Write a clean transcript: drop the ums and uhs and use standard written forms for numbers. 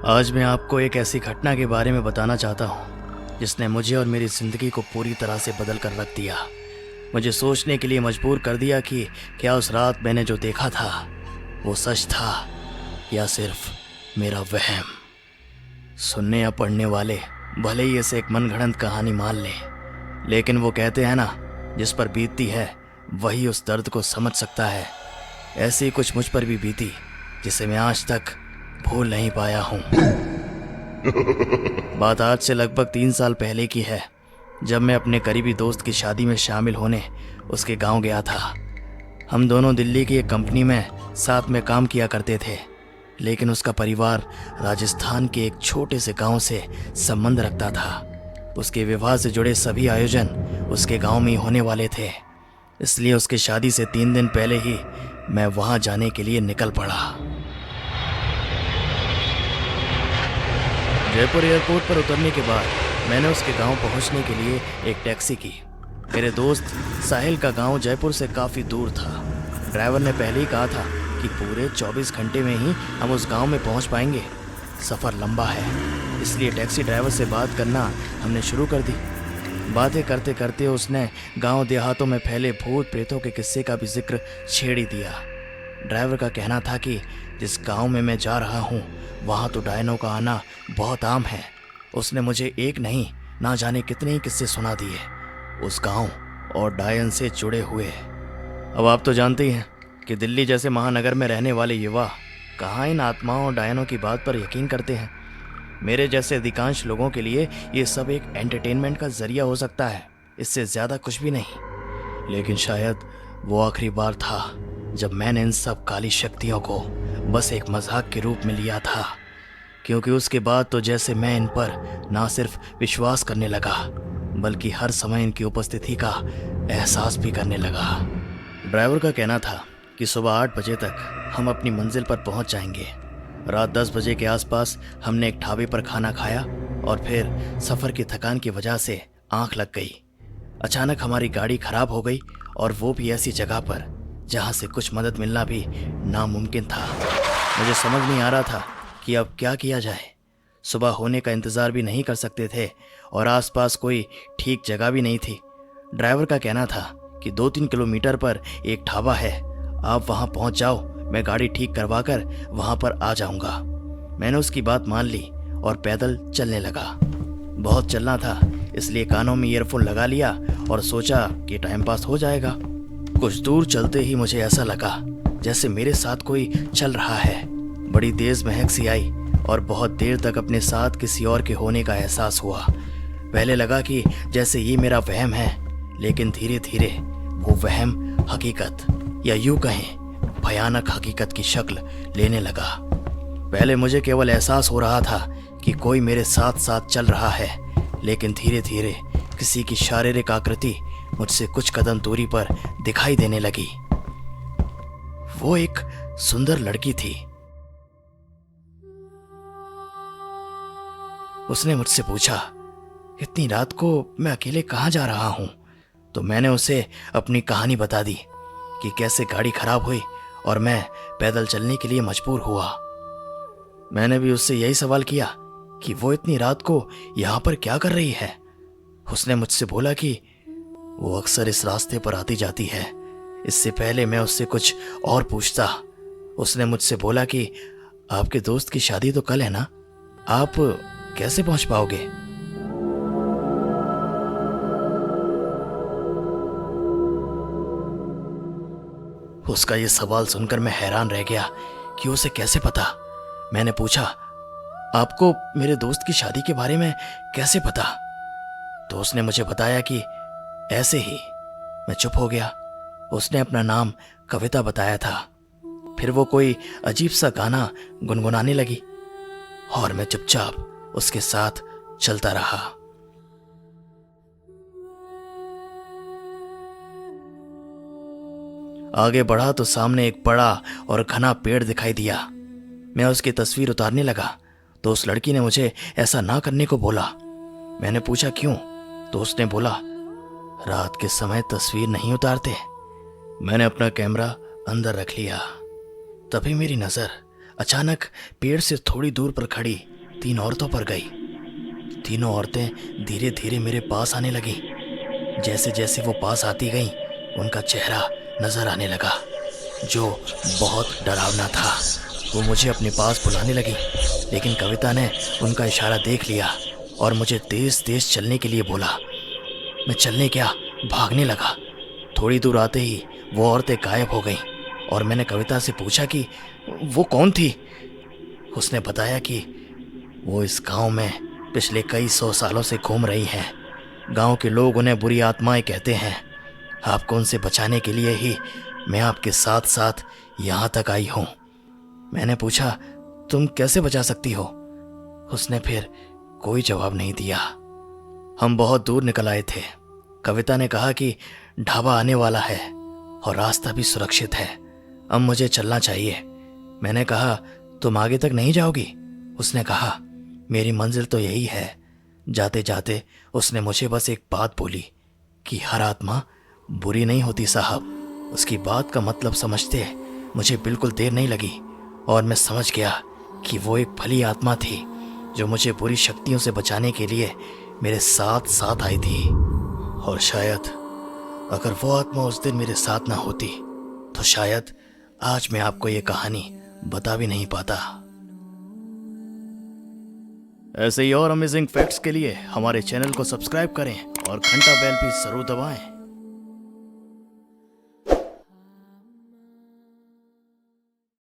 आज मैं आपको एक ऐसी घटना के बारे में बताना चाहता हूँ जिसने मुझे और मेरी ज़िंदगी को पूरी तरह से बदल कर रख दिया। मुझे सोचने के लिए मजबूर कर दिया कि क्या उस रात मैंने जो देखा था वो सच था या सिर्फ मेरा वहम। सुनने या पढ़ने वाले भले ही इसे एक मनगढ़ंत कहानी मान लें, लेकिन वो कहते हैं ना, जिस पर बीतती है वही उस दर्द को समझ सकता है। ऐसी कुछ मुझ पर भी बीती जिसे मैं आज तक भूल नहीं पाया हूँ। बात आज से लगभग 3 साल पहले की है, जब मैं अपने करीबी दोस्त की शादी में शामिल होने उसके गांव गया था। हम दोनों दिल्ली की एक कंपनी में साथ में काम किया करते थे, लेकिन उसका परिवार राजस्थान के एक छोटे से गांव से संबंध रखता था। उसके विवाह से जुड़े सभी आयोजन उसके गांव में ही होने वाले थे, इसलिए उसकी शादी से 3 दिन पहले ही मैं वहां जाने के लिए निकल पड़ा। जयपुर एयरपोर्ट पर उतरने के बाद मैंने उसके गांव पहुंचने के लिए एक टैक्सी की। मेरे दोस्त साहिल का गांव जयपुर से काफ़ी दूर था। ड्राइवर ने पहले ही कहा था कि पूरे 24 घंटे में ही हम उस गांव में पहुंच पाएंगे। सफ़र लंबा है, इसलिए टैक्सी ड्राइवर से बात करना हमने शुरू कर दी। बातें करते करते उसने गांव देहातों में फैले भूत प्रेतों के किस्से का भी जिक्र छेड़ ही दिया। ड्राइवर का कहना था कि जिस गांव में मैं जा रहा हूं वहां तो डायनों का आना बहुत आम है। उसने मुझे एक नहीं ना जाने कितने ही किस्से सुना दिए उस गांव और डायन से जुड़े हुए। अब आप तो जानते ही हैं कि दिल्ली जैसे महानगर में रहने वाले युवा कहाँ इन आत्माओं और डायनों की बात पर यकीन करते हैं। मेरे जैसे अधिकांश लोगों के लिए ये सब एक एंटरटेनमेंट का जरिया हो सकता है, इससे ज़्यादा कुछ भी नहीं। लेकिन शायद वो आखिरी बार था जब मैंने इन सब काली शक्तियों को बस एक मजाक के रूप में लिया था, क्योंकि उसके बाद तो जैसे मैं इन पर ना सिर्फ विश्वास करने लगा बल्कि हर समय इनकी उपस्थिति का एहसास भी करने लगा। ड्राइवर का कहना था कि सुबह 8 बजे तक हम अपनी मंजिल पर पहुंच जाएंगे। रात 10 बजे के आसपास हमने एक ढाबे पर खाना खाया और फिर सफ़र की थकान की वजह से आंख लग गई। अचानक हमारी गाड़ी खराब हो गई, और वो भी ऐसी जगह पर जहां से कुछ मदद मिलना भी नामुमकिन था। मुझे समझ नहीं आ रहा था कि अब क्या किया जाए। सुबह होने का इंतज़ार भी नहीं कर सकते थे और आसपास कोई ठीक जगह भी नहीं थी। ड्राइवर का कहना था कि 2-3 किलोमीटर पर एक ढाबा है, आप वहां पहुंच जाओ, मैं गाड़ी ठीक करवा कर वहां पर आ जाऊंगा। मैंने उसकी बात मान ली और पैदल चलने लगा। बहुत चलना था, इसलिए कानों में ईयरफोन लगा लिया और सोचा कि टाइम पास हो जाएगा। कुछ दूर चलते ही मुझे ऐसा लगा जैसे मेरे साथ कोई चल रहा है। बड़ी तेज महक सी आई और बहुत देर तक अपने साथ किसी और के होने का एहसास हुआ। पहले लगा कि जैसे ये मेरा वहम है, लेकिन धीरे धीरे वो वहम हकीकत, या यूं कहें भयानक हकीकत की शक्ल लेने लगा। पहले मुझे केवल एहसास हो रहा था कि कोई मेरे साथ साथ चल रहा है, लेकिन धीरे धीरे किसी की शारीरिक आकृति मुझसे कुछ कदम दूरी पर दिखाई देने लगी। वो एक सुंदर लड़की थी। उसने मुझसे पूछा, इतनी रात को मैं अकेले कहाँ जा रहा हूँ? तो मैंने उसे अपनी कहानी बता दी कि कैसे गाड़ी खराब हुई और मैं पैदल चलने के लिए मजबूर हुआ। मैंने भी उससे यही सवाल किया कि वो इतनी रात को यहाँ पर क्या कर रही है। उसने मुझसे बोला कि वो अक्सर इस रास्ते पर आती जाती है। इससे पहले मैं उससे कुछ और पूछता, उसने मुझसे बोला कि आपके दोस्त की शादी तो कल है ना, आप कैसे पहुंच पाओगे? उसका ये सवाल सुनकर मैं हैरान रह गया कि उसे कैसे पता। मैंने पूछा, आपको मेरे दोस्त की शादी के बारे में कैसे पता? तो उसने मुझे बताया कि ऐसे ही। मैं चुप हो गया। उसने अपना नाम कविता बताया था। फिर वो कोई अजीब सा गाना गुनगुनाने लगी और मैं चुपचाप उसके साथ चलता रहा। आगे बढ़ा तो सामने एक बड़ा और घना पेड़ दिखाई दिया। मैं उसकी तस्वीर उतारने लगा तो उस लड़की ने मुझे ऐसा ना करने को बोला। मैंने पूछा क्यों? तो उसने बोला, रात के समय तस्वीर नहीं उतारते। मैंने अपना कैमरा अंदर रख लिया। तभी मेरी नज़र अचानक पेड़ से थोड़ी दूर पर खड़ी 3 औरतों पर गई। तीनों औरतें धीरे धीरे मेरे पास आने लगी। जैसे जैसे वो पास आती गईं, उनका चेहरा नजर आने लगा जो बहुत डरावना था। वो मुझे अपने पास बुलाने लगी, लेकिन कविता ने उनका इशारा देख लिया और मुझे तेज तेज चलने के लिए बोला। मैं चलने क्या, भागने लगा। थोड़ी दूर आते ही वो औरतें गायब हो गईं और मैंने कविता से पूछा कि वो कौन थी। उसने बताया कि वो इस गांव में पिछले कई 100 सालों से घूम रही हैं। गांव के लोग उन्हें बुरी आत्माएं कहते हैं। आपको उनसे बचाने के लिए ही मैं आपके साथ साथ यहाँ तक आई हूँ। मैंने पूछा, तुम कैसे बचा सकती हो? उसने फिर कोई जवाब नहीं दिया। हम बहुत दूर निकल आए थे। कविता ने कहा कि ढाबा आने वाला है और रास्ता भी सुरक्षित है, अब मुझे चलना चाहिए। मैंने कहा, तुम आगे तक नहीं जाओगी? उसने कहा, मेरी मंजिल तो यही है। जाते जाते उसने मुझे बस एक बात बोली कि हर आत्मा बुरी नहीं होती साहब। उसकी बात का मतलब समझते मुझे बिल्कुल देर नहीं लगी और मैं समझ गया कि वो एक भली आत्मा थी जो मुझे बुरी शक्तियों से बचाने के लिए मेरे साथ साथ आई थी। और शायद अगर वो आत्मा उस दिन मेरे साथ ना होती तो शायद आज मैं आपको ये कहानी बता भी नहीं पाता। ऐसे ही और अमेजिंग फैक्ट्स के लिए हमारे चैनल को सब्सक्राइब करें और घंटा बेल भी जरूर दबाएं।